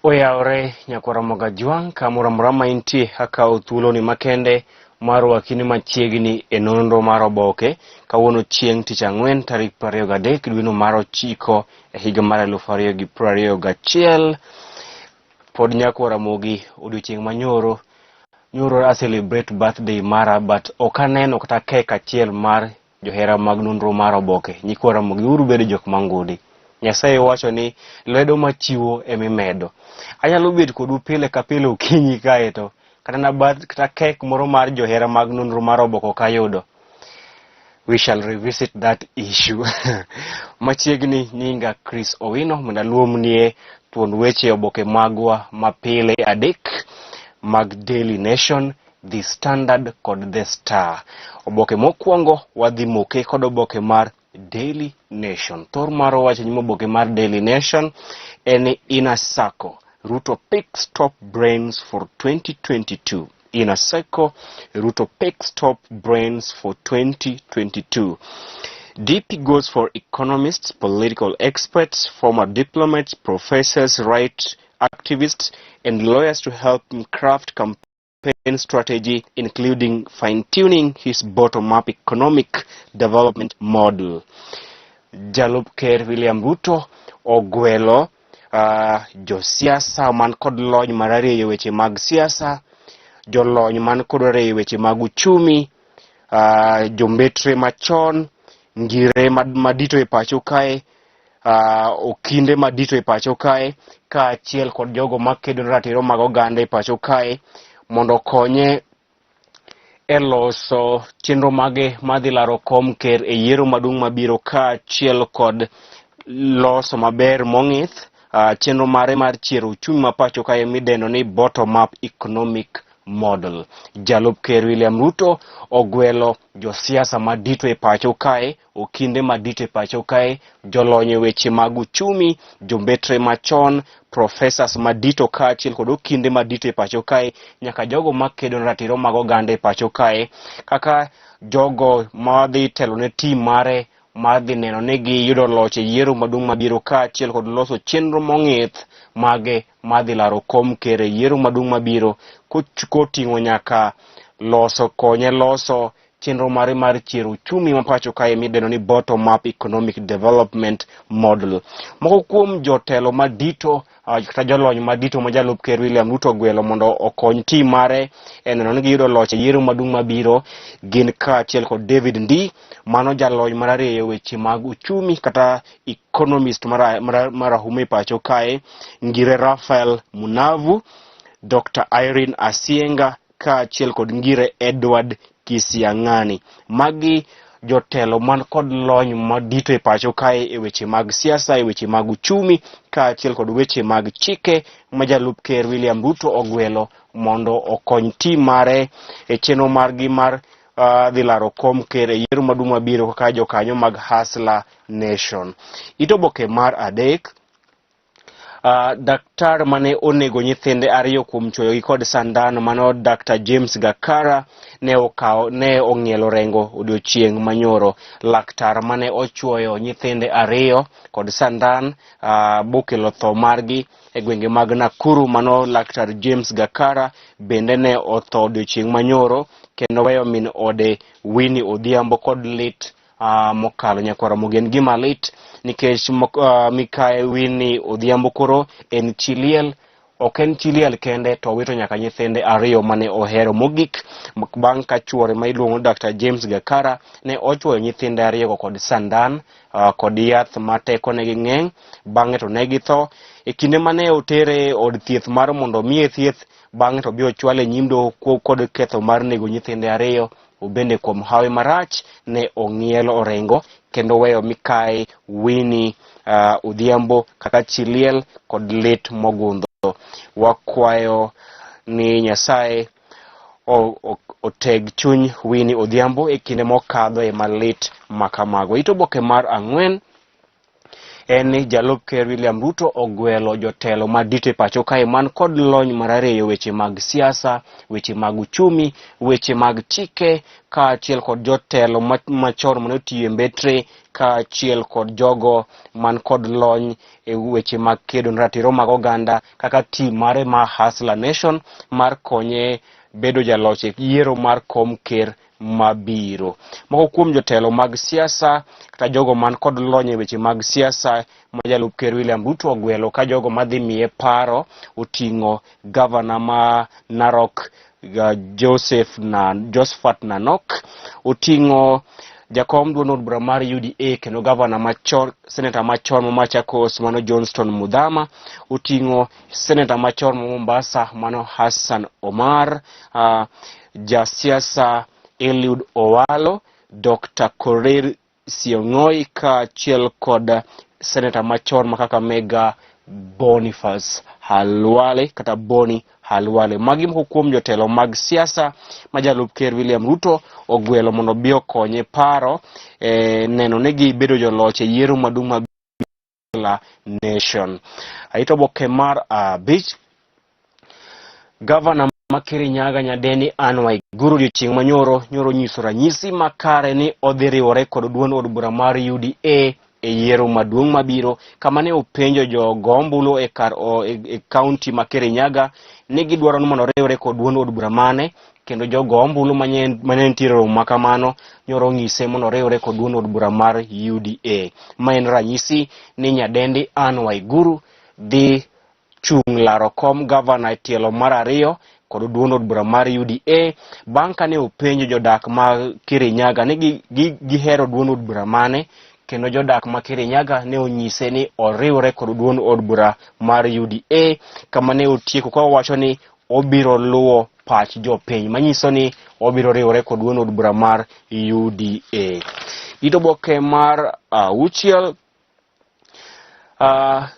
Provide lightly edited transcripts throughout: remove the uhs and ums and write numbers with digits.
Oyaore nyakwara moga juang kamura mrama intie haka uthulo ni makende maro wakini machiegni e nonro mar Oboke kawuono chieng' tich ang'wen tarik 23 dwe mar 9 e higa mar 2021. Pod nyakwara mogi odiochieng' manyoro a celebrate birthday mara but okaneno kata kek achiel mar johera mag nonro mar Oboke. Nyikwara mogi uru bedo jok mangudi. Nyasaye wacho ni ledo machiwo emimedo. Anyalo bet kodu pile ka pile okinyi kae to kata kek moro mar johera mag nonro mar Oboke kayudo. We shall revisit that issue. Machiegni nyinga Chris Owino mnaluomnie tuon weche Oboke magwa mapile adek mag Daily Nation, The Standard kod The Star. Oboke mokwongo wadhi moke kod oboke mar Daily Nation. Thor maro wacho nyimo oboke mar Daily Nation en Inner Circle. Ruto picks top brains for 2022. Inner Circle, Ruto picks top brains for 2022. DP goes for economists, political experts, former diplomats, professors, rights activists, and lawyers to help him craft campaign strategy, including fine-tuning his bottom-up economic development model. Jalup Ker William Ruto ogwelo josiasa man kod lony mararieyo weche mag siasa, jolony man kod rieyo weche mag uchumi, jombetre machon, ngire madito e pacho kae, okinde madito e pacho kae, ka achiel kod jogo makedo ratiro mag oganda e pacho kae, mondo konye e loso chenro mage madhi laro kom ker e yiero maduong' mabiro, ka achiel kod loso maber mong'ith chenro mare mar chiero uchumi ma pacho kae midendo ni bottom up economic model. Jalup Ker William Ruto ogwelo josiasa madito e pacho kae, okinde madito e pacho kae, jolony weche mag uchumi, jombetre machon, professors madito ka achiel kod okinde madito e pacho kae, nyaka jogo makedo ratiro mag oganda e pacho kae, kaka jogo madhi telo ne team mare madhi neno ni giyudo loch e yiero maduong' mabiro, ka achiel kod loso chenro mong'ith mage madhi laro kom ker e yiero maduong' mabiro, koting'o nyaka konye loso chenro mare mar chiero uchumi ma pacho kae midendo ni bottom up economic development model. Moko kuom jotelo madito kata jolony madito ma Jalup Ker William Ruto gwelo mondo okony team mare e neno ni giyudo loch e yiero maduong' mabiro gin ka achiel kod David Ndii, mano jalony mararieyo weche mag uchumi kata economist marahuma e pacho kae, ngire Raphael Munavu, Dr. Irene Asienga, ka achiel kod ngire Edward Kisiang'ani. Magi jotelo man kod lony madito e pacho kae e weche mag siasa, e weche mag uchumi, ka achiel kod weche mag chike ma Jalup Ker William Ruto ogwelo mondo okony team mare e chenro margi mar dhi laro kom ker e yiero maduong' mabiro kaka jokanyo mag Hustler Nation. Ito oboke mar adek, daktar mane onego nyithinde ariyo kuom chwoyogi kod sandan, mano Dr. James Gakara ne ong'ielo rengo odiochieng' manyoro. Laktar mane ochwoyo nyithinde ariyo kod sandan bokelo tho margi e gwenge mag Nakuru, mano Laktar James Gakara bende ne otho odiochieng' manyoro, kendo weyo min ode Winnie Odhiambo kod lit mokalo. Nyakwara mogen gima lit nikech mikae Winnie Odhiambo koro en chiliel, ok en chiliel kende to wito nyaka nyithinde ariyo mane ohero mogik, bang' ka chuore ma iluongo Dr. James Gakara ne ochwoyo nyithinde ariyo kod sandan kod yath ma teko ne ging'eny, bang'e to ne githo. E kinde mane otere od thieth mar mondo miye thieth, bang'e to bi ochwale e nyim doho kod ketho mar nego nyithinde ariyo, obende kuom hawi marach ne ong'ielo orengo, kendo weyo mikae Winnie Odhiambo kaka chiliel kod lit mogundho. Wakwayo ni Nyasaye oteg chuny Winnie Odhiambo e kinde mokadho e malit makamago. Ito oboke mar ang'wen en ni Jalup Ker William Ruto ogwelo jotelo madite pacho kae man kod lony marareyo weche mag siasa, weche mag uchumi, weche mag chike, kaachiel kod jotelo machon manotiyo mbetre, kaachiel kod jogo man kod lony e weche mag kedo ratiro mag oganda kaka team mare ma Hustler Nation mar konye bedo jaloch e yiero mar kom ker mabiro. Moko kuom jotelo mag siasa kata jogo man kod lony e weche mag siasa ma Jalup Ker William Ruto ogwelo ka jogo madhi miye paro oting'o governor ma Narok Josephat Nanok, oting'o jakom duond od bura mar UDA kendo governor machon, senator machon ma Machakos mano Johnston Mudhama, oting'o senator machon ma Mombasa mano Hassan Omar, jasiasa Eliud Owalo, Dr. Korir Siong'oi, kaachiel kod senator machon ma Kakamega Boniface Halwale kata Boni Halwale. Magi moko kuom jotelo mag siasa ma Jalup Ker William Ruto ogwelo mondo bi okonye paro neno ne gibedo joloch e yiero maduong' mabiro la nation. Aito Oboke mar abich, Governor ma Kirinyaga nyadendi Anne Waiguru odiochieng' manyoro nyiso ranyisi makare ni odhi riwore kod duond od bura mar UDA e yiero maduong' mabiro, kama ne openjo jogo ombulu e county ma Kirinyaga ni gidwaro ni mondo riwre kod duond od bura mane, kendo jogo ombulu mane nitiere romo kamano nyoro ng'ise mondo riwre kod duond od bura mar UDA. Ma en ranyisi ni nyadendi Anne Waiguru dhi chung' laro kom governor e tielo mar ariyo kod duond od bura mar UDA bang' kane openjo jodak ma Kirinyaga ni gihero duond od bura mane, kendo jodak ma Kirinyaga ne onyise ni oriwre kod duond od bura mar UDA, kama ne otieko ka owacho ni obiro luwo pach jopiny, manyiso ni obiro riwre kod duond od bura mar UDA. Ito Oboke mar auchiel,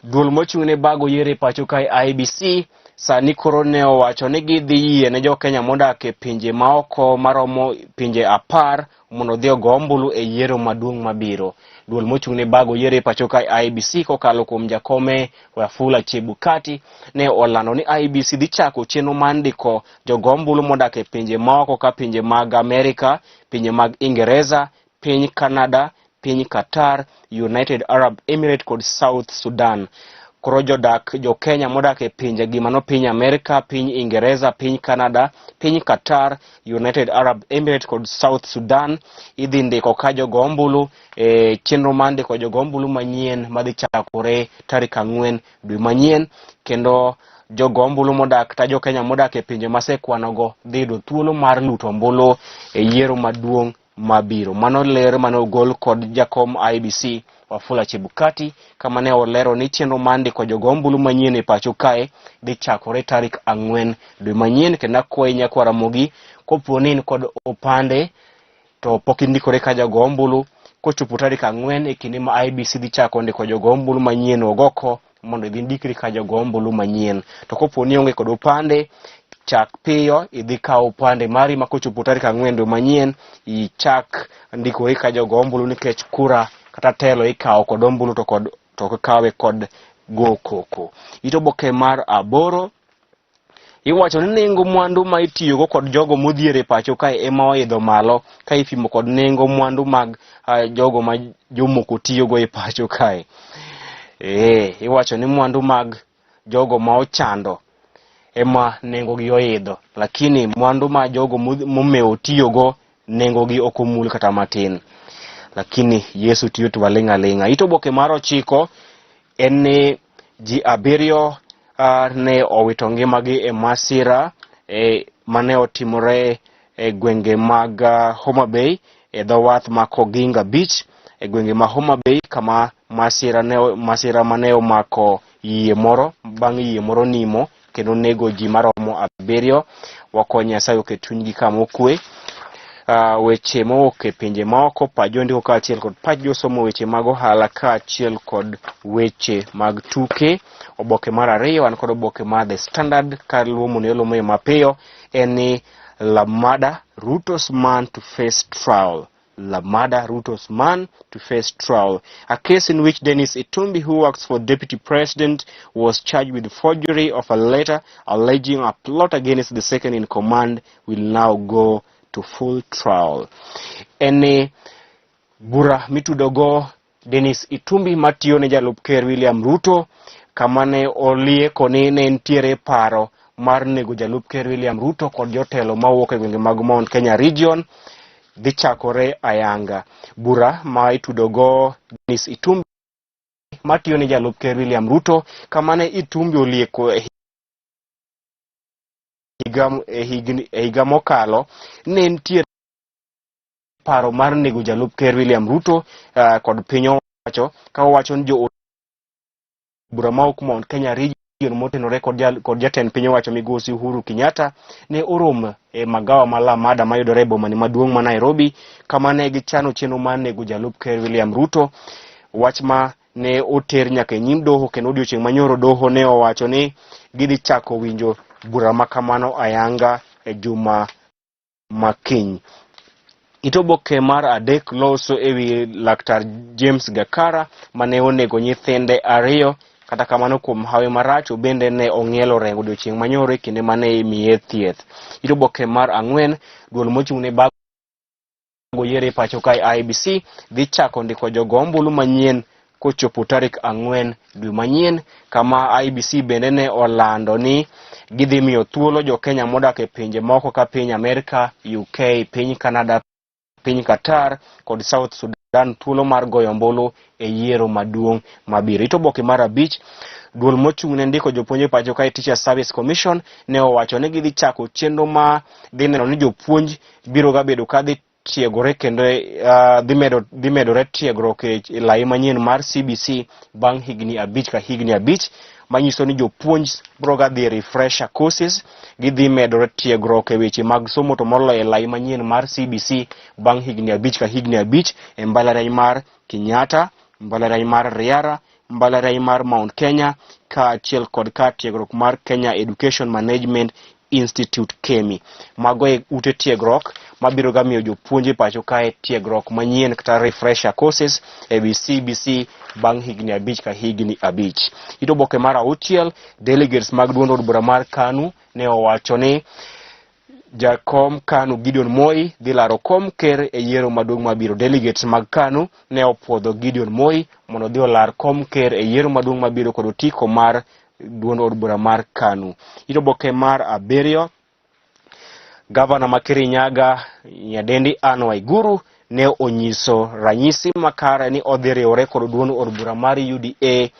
duol mochung'ne bago yiero e pacho kae IEBC sani koro ne owacho ni gidhi yie ne jo Kenya modak e pinje maoko maromo pinje 10 mondo dhi ogo ombulu e yiero maduong' mabiro. Duol mochung'ne bago yiero e pacho kae IEBC kokalo kuom jakome Wafula Chebukati ne olando ni IEBC dhi chako chenro mar ndiko jogo ombulu modak e pinje maoko ka pinje mag Amerika, pinje mag Ingereza, piny Canada, piny Qatar, United Arab Emirates kod South Sudan. Koro jo Kenya modak e pinje gi mano piny Amerika, piny Ingereza, piny Canada, piny Qatar, United Arab Emirates kod South Sudan idhi ndiko ka jogo ombulu chenro mar ndiko jogo ombulu manyien madhi chakore tarik 4 dwe manyien, kendo jogo ombulu modak ta jo Kenya modak e pinje masekwanogo dhi yudo thuolo mar luto ombulu e yiero maduong' mabiro. Mano ler mano gol kod jakom IEBC Wafula Chebukati, kama ne olero ni chenro mar ndiko jogo ombulu manyien e pacho kae dhi chakore tarik 4 dwe manyien, kendo kwayo nyakwaramogi kopo ni kod opande to pok indikore ka jogo ombulu kochopo tarik 4 e kinde ma IEBC dhi chako ndiko jogo ombulu manyien ogoko mondo idhi ndikri ka jogo ombulu manyien. To kopo ni onge kod opande, chak piyo idhi kawo opande mari ma kochopo tarik 4 dwe manyien ichak ndikori ka jogo ombulu, nikech kura kata telo ikawo kod ombulu to kawe kod go koko. Ito Oboke mar 8, iwacho ni nengo mwandu ma itiyogo kod jogo modhiere pacho kae ema oidho malo ka ipimo kod nengo mwandu mag jogo ma jomoko tiyogo e pacho kae. Iwacho ni mwandu mag jogo ma ochando ema nengo gi oidho, lakini mwandu ma jogo momeo tiyogo nengo gi okomul kata matin. Lakini Yesu tiyo to walinga. Ito Oboke mar 9 en ni ji 7 ne owito ngimagi e masira mane otimore e gwenge mag Homa Bay e dhowath ma Koginga Beach e gwenge ma Homa Bay, kama masira mane omako yie moro bang' yie moro nimo kendo nego ji maromo 7. Wakon Nyasaye oket chunygi kama okwe. Weche moke pinje maoko pajo ndiko kaachiel kod pajo somo weche mag ohala kaachiel kod weche mag tuke. Oboke mar 2 an kod oboke mar The Standard ka luomo ne mapiyo en ni Lamada Ruto's man to face trial. Lamada Ruto's man to face trial. A case in which Dennis Itumbi, who works for Deputy President, was charged with forgery of a letter alleging a plot against the second in command will now go to full trial. Ene bura mitudogo Dennis Itumbi matiyo ne jalup ker William Ruto kamane olie koni ne ntiere paro mar nego jalup ker William Ruto kod jotelo mawuok e gwenge mag Mount Kenya region dhi chakore ayanga. Bura ma itudogo Dennis Itumbi matiyo ne jalup ker William Ruto kamane Itumbi olieko higa mokalo ne ntiere paro mar nego jalup ker William Ruto kod piny owacho ka owacho ni jo bura maok Mount Kenya region motenore kod jatend piny owacho migosi Uhuru Kenyatta ne orom e magawa ma Lamada mayudore e boma maduong' ma Nairobi kama ne gichano chenro mar nego jalup ker William Ruto. Wach ma ne oter nyaka e nyim doho kendo odiochieng' manyoro doho ne owacho ni gidhi chako winjo bura makamano ayanga e juma makiny. Itoboke mar adek loso ewi laktar James Gakara mane onego nyithinde ariyo kata kamano kuom hawe marach bende ne ong'ielo rengo odiochieng' manyoro kinde mane imiye thieth. Itoboke mar ang'wen duol mochung'ne bago yiero e pacho kae IEBC dhi chako ndiko jogo ombulu manyien kochopo tarik 4 dwe manyien kama IEBC bende ne olando ni gidhi miyo thuolo jo Kenya modak e pinje moko ka piny Amerika, UK, piny Canada, piny Qatar kod South Sudan thuolo mar goyo ombulu e yiero maduong' mabiro. Itoboke mar abich duol mochung'ne ndiko jopuonje pacho kae Teacher Service Commission ne owacho ni gidhi chako chenro ma dhi neno ni jopuonj biro ga bedo ka dhi tiegore kendo dhi medore tiegruok e lai manyien mar CBC bang' higni 5 ka higni 5 manyiso ni jopuonj broga dhi refresher courses gidhi medore tiegruok e weche mag somo to moloyo e lai manyien mar CBC bang' higni 5 ka higni 5 e mbalariany mar Kenyatta, mbalariany mar Riara, mbalariany mar Mount Kenya kaachiel kod kar tiegruok mar Kenya Education Management Institute KEMI. Mago e ute tiegruok mabiro ga miyo jopuonje pacho kae tiegruok manyien kata refresher courses e CBC bang' higni 5 ka higni 5. Itoboke mar 6 delegates mag duond od bura mar KANU ne owacho ni jakom KANU Gideon Moi dhi laro kom ker e yiero maduong' mabiro. Delegates mag KANU ne opuodho Gideon Moi mondo dhi olar kom ker e yiero maduong' mabiro kod otiko mar duond od bura mar KANU. Itoboke mar 7 Gavana ma Kirinyaga nyadendi Anne Waiguru ne onyiso ranyisi makare ni odhi riwore kod duond od bura mar UDA e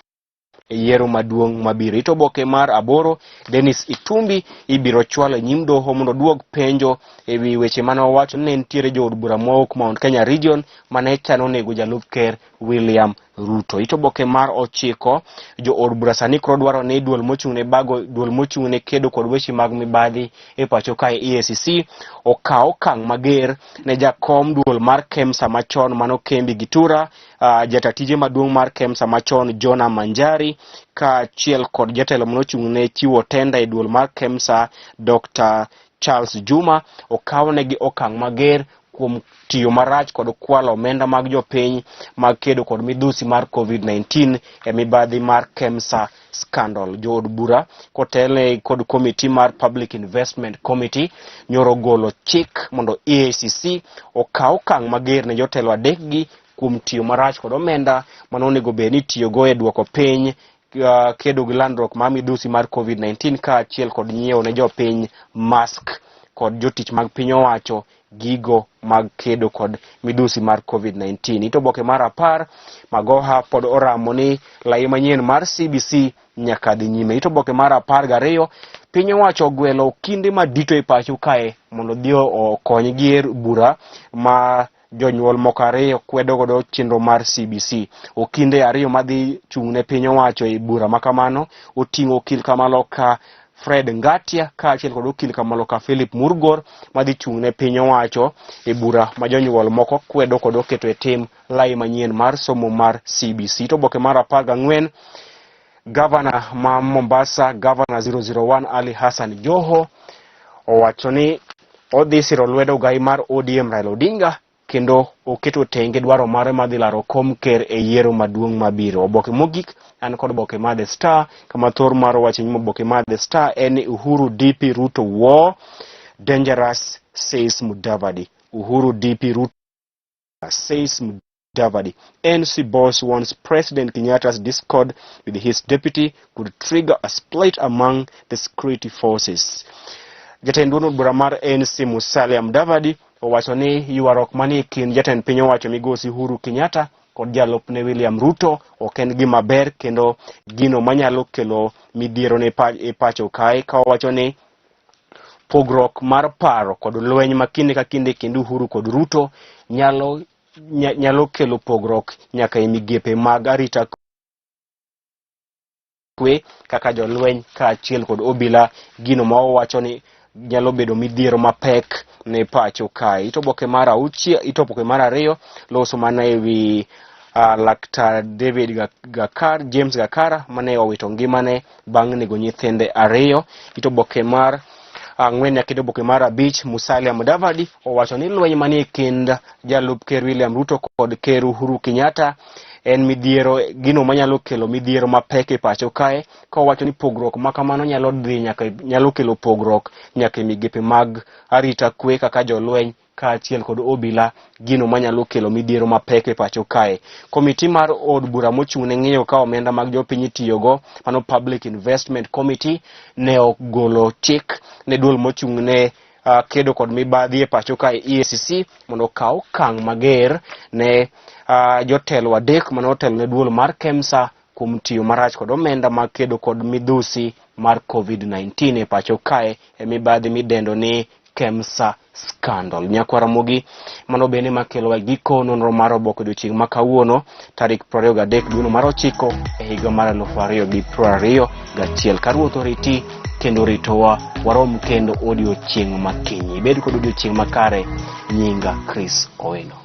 yiero maduong' mabiro. Itoboke mar 8 Dennis Itumbi ibiro chwalo nyim doho mondo duog penjo ewi weche mane owacho ni nitiere jo od bura mawuok Mount Kenya region mane chano nego jalup ker William Ruto. Itoboke mar 9 jo od bura sani koro dwaro ni duol mochung'ne kedo kod weche mag mibadhi e pacho kae EACC okaw okang' mager ne jakom duol mar KEMSA machon mano Kembi Gitura, jatatije maduong' mar KEMSA machon Jonah Manjari kaachiel kod jatelo mochung'ne chiwo tenda e duol mar KEMSA Dr. Charles Juma okawnegi okang' mager kuom tiyo marach kod kwalo omenda mag jopiny mag kedo kod midhusi mar COVID-19 e mibadhi mar KEMSA scandal. Jo od bura kotele kod komiti mar Public Investment Committee nyoro golo chik mondo EACC okaw okang' mager ne jotelo adekgi kuom tiyo marach kod omenda manonego bed ni tiyogo e duoko piny kedo gi landruok mar midhusi mar COVID-19 kaachiel kod nyiewo ne jopiny mask kod jotich mag piny owacho gigo mag kedo kod midhusi mar COVID-19. Itoboke mar 10 Magoha pod oramo ni lai manyien mar CBC nyaka dhi nyime. Itoboke mar 12 piny owacho ogwelo kinde madito e pacho kae mondo dhi okony gi er bura ma jonyuol moko ariyo kwedo godo chenro mar CBC. Okinde ariyo madhi chung'ne piny owacho e bura makamano oting'o okil kamaloka Fred Ngatia kaachiel kod okil kamaloka Philip Murgor madhi chung'ne piny owacho e bura ma jonyuol moko kwedo kod oketo e tim lai manyien mar somo mar CBC. Itoboke mar 14 Gavana ma Mombasa, Gavana 001 Ali Hassan Joho owacho ni odhi siro lwedo gai mar ODM Raila Odinga kendo oketo tenge dwaro mare madhi laro kom ker e yiero maduong' mabiro. Oboke mogik an kod oboke mar The Star, kama thor mar wacho ni oboke mar The Star en Uhuru DP Ruto war dangerous says Mudavadi. Uhuru DP Ruto says Mudavadi. NC boss wants President Kenyatta's discord with his deputy could trigger a split among the security forces. Jatend duond bura mar NC Musalia Mudavadi owacho ni yuarok manie kind jatend piny owacho migosi Uhuru Kenyatta kod jalupne William Ruto ok en gima ber kendo gino manyalo kelo midhiero ne pacho kae, ka owacho ni pogruok mar paro kod lweny makinde ka kinde kendo Uhuru kod Ruto nyalo kelo pogruok nyaka e migepe mag arita kwe kaka jolweny kaachiel kod obila, gino ma owacho ni nyalo bedo midhiero mapek ne pacho kae. Itoboke mar auchiel, itoboke mar ariyo loso mana ewi Laktar David James Gakara mane owito ngimane bang' nego nyithinde ariyo. Itoboke mar ang'wen nyaka itoboke mar abich Musalia Mudavadi owacho ni lweny manie kind jalup ker William Ruto kod ker Uhuru Kenyatta en midhiero, gino manyalo kelo midhiero mapek e pacho kae, ka owacho ni pogruok makamano nyalo kelo pogruok nyaka e migepe mag arita kwe kaka jolweny kaachiel kod obila, gino manyalo kelo midhiero mapek e pacho kae. Komiti mar od bura mochung' ne ng'iyo ka omenda mag jopiny itiyogo, mano Public Investment Committee, ne ogolo chik ne duol mochung' ne kedo kod mibadhi e pacho kae EACC mondo okaw okang' mager ne jotelo adek mane otelo ne duol mar KEMSA kuom tiyo marach kod omenda mag kedo kod midhusi mar COVID-19 e pacho kae e mibadhi midendo ni KEMSA scandal. Nyakwaramogi, mano bende makelo giko nonro mar Oboke odiochieng' ma kawuono tarik 23 dwe mar 9 e higa mar 2021. Ka Ruoth oriti kendo ritowa, warom kendo odiochieng' makiny. Bed kod odiochieng' makare. Nyinga Chris Owino.